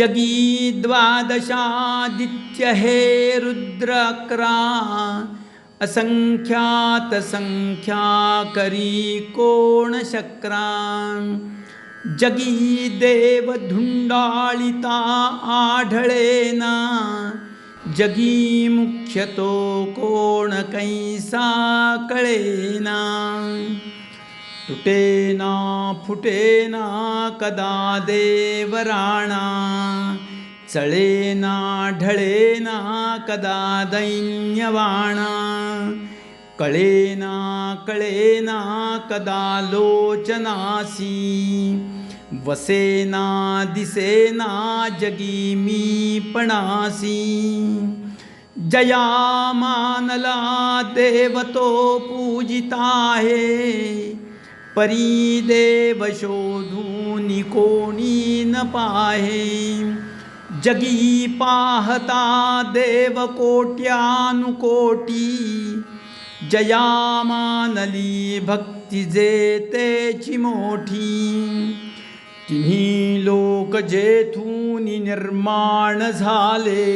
जगी द्वादशादित्य हे रुद्र 11 असंख्यात संख्या करी कोण शक्रा जगी देव धुंडाळिता आढळेना जगी मुख्यतो कोण कैसा कळेना तुटेना फुटेना कदा देवराणा चळेना ढळेना कदा दैन्यवाणा कळेना कळेना कदा लोचनासी वसेना दिसेना जगी मी पणासी जया मानला देवतो पूजिता आहे परी देव शोधून कोणी न पाहे जगी पाहता देव कोट्यानुकोटी जया मानली भक्ती जेतेची मोठी तिन्ही लोक जेथून निर्माण झाले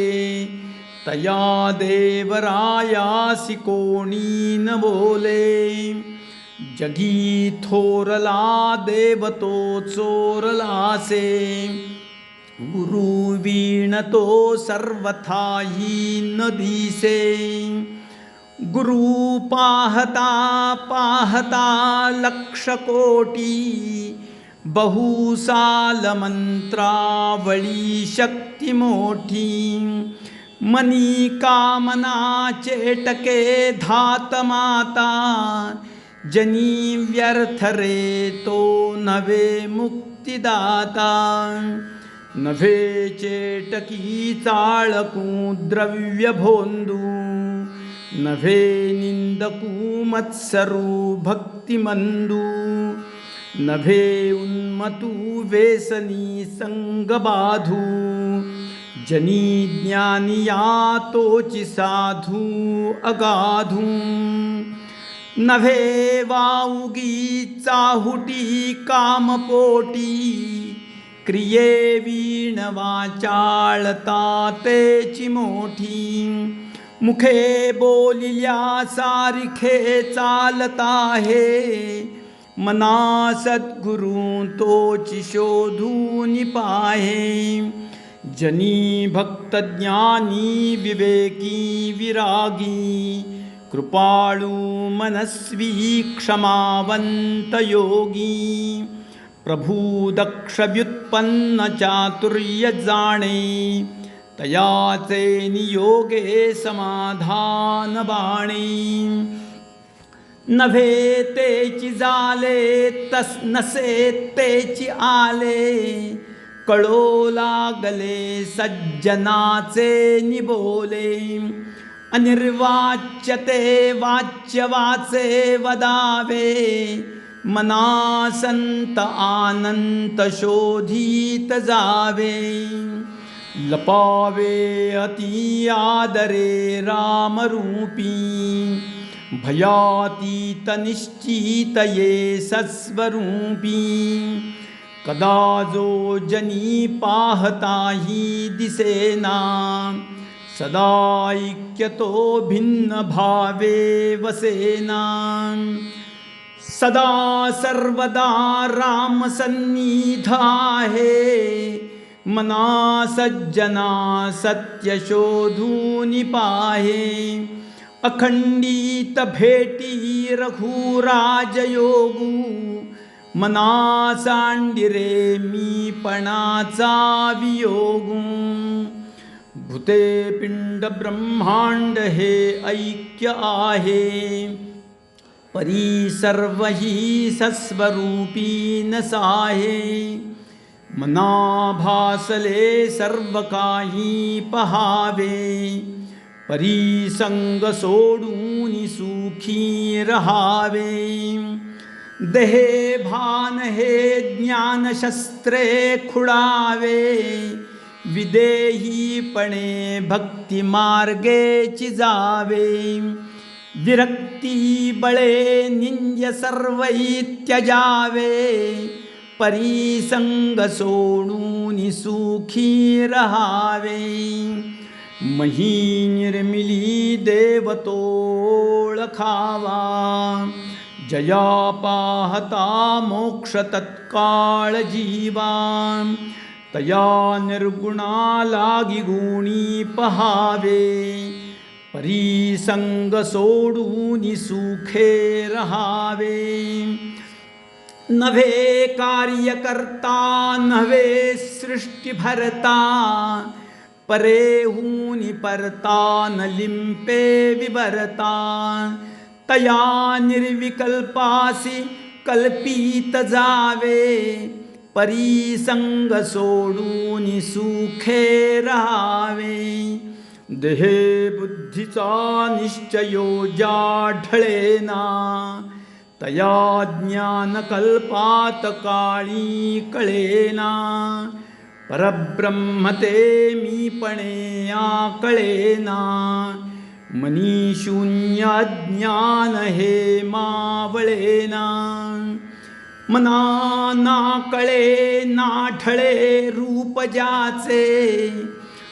तया देवरायासी कोणी न बोले जगी थोरला देव तो चोरलासे गुरु वीण तो सर्वथाही न दिसे गुरु पाहता पाहता लक्ष कोटी बहुसाल मंत्रावळी शक्ती मोठी मनी कामना चेटके धात माता जनी व्यर्थ रे तो नवे मुक्तिदाता नभे चेटकी चाळकू द्रव्य भोंदू नभे निंदकू मत्सरू भक्तिमंदू नभे उन्मतू वेसनी संग बाधू जनी ज्ञानिया तोची साधू अगाधू नभे वाऊगी चाहुटी कामपोटी क्रिये वीण वाचाळता तेची मोठी मुखे बोलिल्या सारिखे चालता हे मना सद्गुरु तोची शोधून पाहे जनी भक्त ज्ञानी विवेकी विरागी कृपाळू मनस्वी क्षमावंत योगी प्रभू दक्ष व्युत्पन्न चातुर्य जाणे तयाचे नियोगे समाधान बाणे नभे तेची जाले तस नसे तेची आले कळो लागले सज्जनाचे निबोले अनिर्वाच्यते वाच्य वाचे वदावे मना संत आनंत शोधित जावे लपावे अति आदरे रामरूपी भयातीत निश्चित ये सस्वरूपी कदा जो जनी पाहताही दिसेना सदा ऐक्यतो भिन्न भावे वसेना सदा सर्वदा राम सन्निध आहे मना सज्जना सत्य शोधून पाहे अखंडित भेटी रघुराज योगू मना सांडिरे मी पणाचा वियोगू भूते पिंड ब्रह्मांड हे ऐक्य आहे परी सर्व ही सस्वरूपी नसाहे मना भासले सर्व काही पहावे परी संग सोडून सुखी रहावे देहे भान हे ज्ञान शस्त्रे खुडावे विदेहीपणे भक्ती मार्गेची जावे विरक्ती बळे निंज सर्व त्यजावे परिसंग सोडून सुखी रहावे. मही निर्मिली देव तो ओळखावा. जया पाहता मोक्ष तत्काळ जीवा. तया निर्गुणा लागी गुणी पहावे. परिसंग सोडून सुखे रहावे. नव्हे कार्य करता नव्हे सृष्टी भरता. परेहून परता न लिंपे विभरता. तया निर्विकल्पासी कल्पित जावे. परिसंग सोडून सुखे राहावे. देहे बुद्धीचा निश्चयो ज्या ढळेना. तया ज्ञानकल्पात काळी कळेना. परब्रह्म ते मीपणे कळेना. मनी शून्य अज्ञान हे मावळेना. मना ना कळे ना ठळे रूप ज्याचे.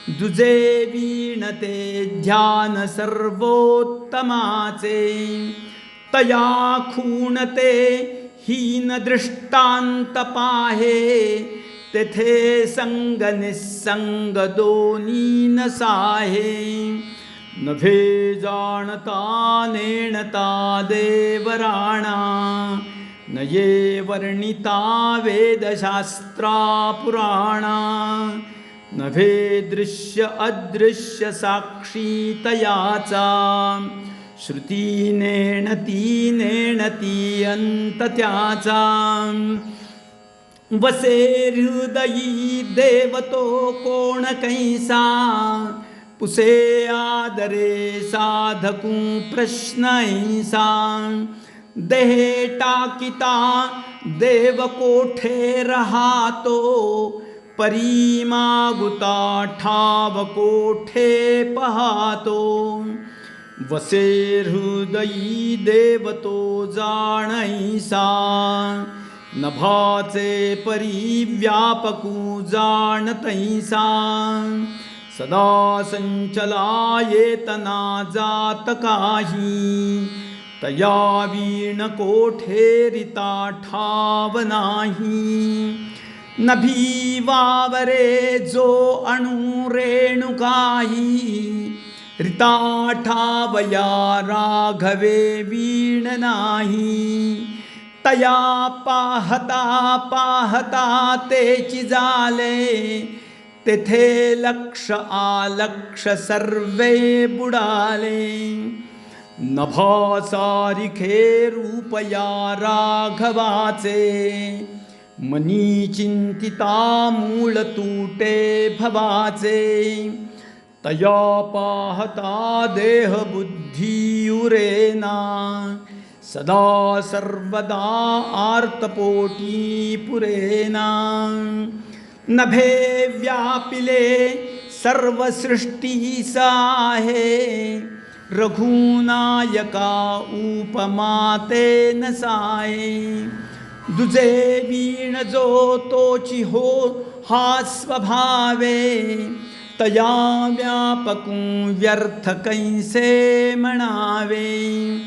दुजे वीणते ध्यान सर्वोत्तमाचे. तया खूणते हीन दृष्टांत पाहे. तेथे संग निसंग दोन्ही नसाहे. नभे जाणता नेणता देवराणा. नये वर्णिता वेदशास्त्रा पुराणा. नभे दृश्य अदृश्य साक्षी तयाचा. श्रुती नेणती नेणती अंत त्याचा. वसे हृदयी देव तो कोण कैसा. पुसे आदरे साधकू प्रश्न ऐसा. देहे टाकिता देव कोठे राहतो. परी मागुता ठाव कोठे पाहतो. वसे हृदयी देव तो जाणैसा. नभाचे परी व्यापकू जाणतैसा. सदा संचला येतना जात काही. तया वीण कोठेरिता ठाव नाही. नभी वावरे जो अणु रेणु काही. रिता ठावया राघवे वीण नाही. तया पाहता पाहता तेची झाले. तेथे लक्ष आलक्ष सर्वे बुडाले. नभासारिखे रूपया राघवाचे. मनी चिंतिता मूळ तूटे भवाचे. तया पाहता देह बुद्धी उरेना. सदा सर्वदा आर्तपोटी पुरेना. नभे व्यापिले सर्व सृष्टी साहे. रघुनायका उपमाते नसाये. दुजे वीण जो तोची हो हा स्वभावे. तया व्यापकू व्यर्थ कैसे म्हणावे.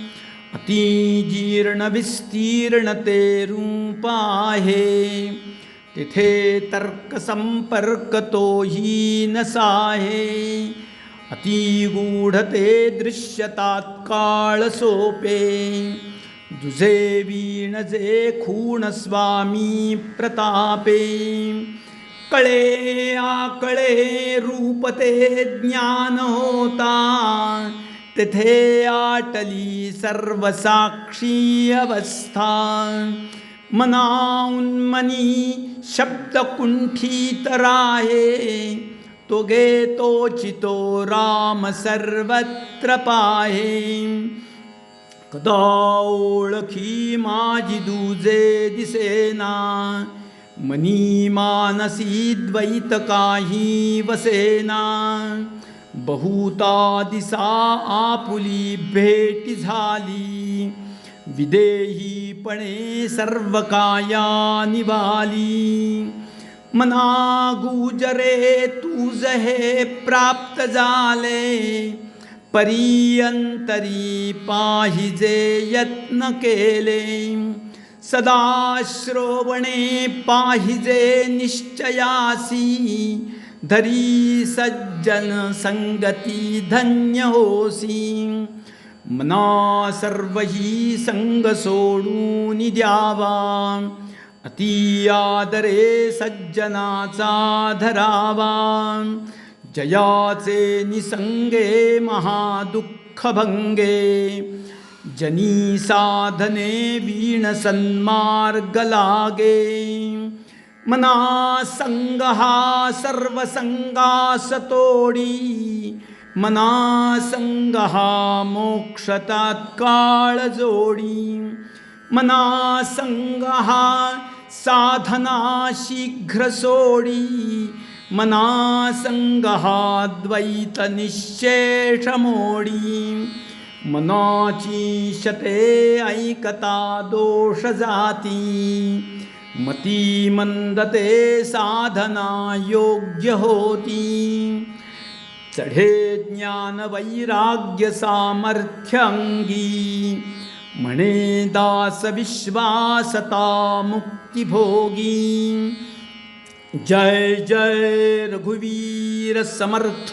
अति जीर्ण विस्तीर्ण ते रूप आहे. तिथे तर्क संपर्क तोही नसाहे. अति गूढ ते दृश्य तात्काळ सोपे. दुजे वीण जे खूण स्वामी प्रतापे. कळे आकळे रूप ते ज्ञान होता. तेथे आटली सर्व साक्षी अवस्था. मनाउन्मनी शब्द कुंठित राहे. तो गे तोचितो राम सर्वत्र पाहे. कदा ओळखी माझी दुजे दिसेना. मनी मानसी द्वैत काही वसेना. बहुता दिसा आपुली भेटी झाली. विदेहीपणे सर्व काया निवाली मना गुजरे तुझ हे प्राप्त झाले परीअंतरी पाहिजे यत्न केले सदा श्रवणे पाहिजे निश्चयासी धरी सज्जन संगती धन्य होसी मना सर्वही संग सोडून द्यावा अति आदरे सज्जनाचा धरावा जयाचे निसंगे महादुःख भंगे जनी साधने वीण सन्मार्ग लागे मना संग हा सर्व संगास तोडी मना संग हा मोक्ष तात्काळ जोडी मना संग हा साधना शीघ्र सोडी मना संग हा द्वैत निश्शेष मोडी मनाची शते ऐकता दोष जाती मती मंदते साधना योग्य होती चढे ज्ञान वैराग्य सामर्थ्य अंगी म्हणे दास विश्वासता मुक्ती भोगी जय जय रघुवीर समर्थ।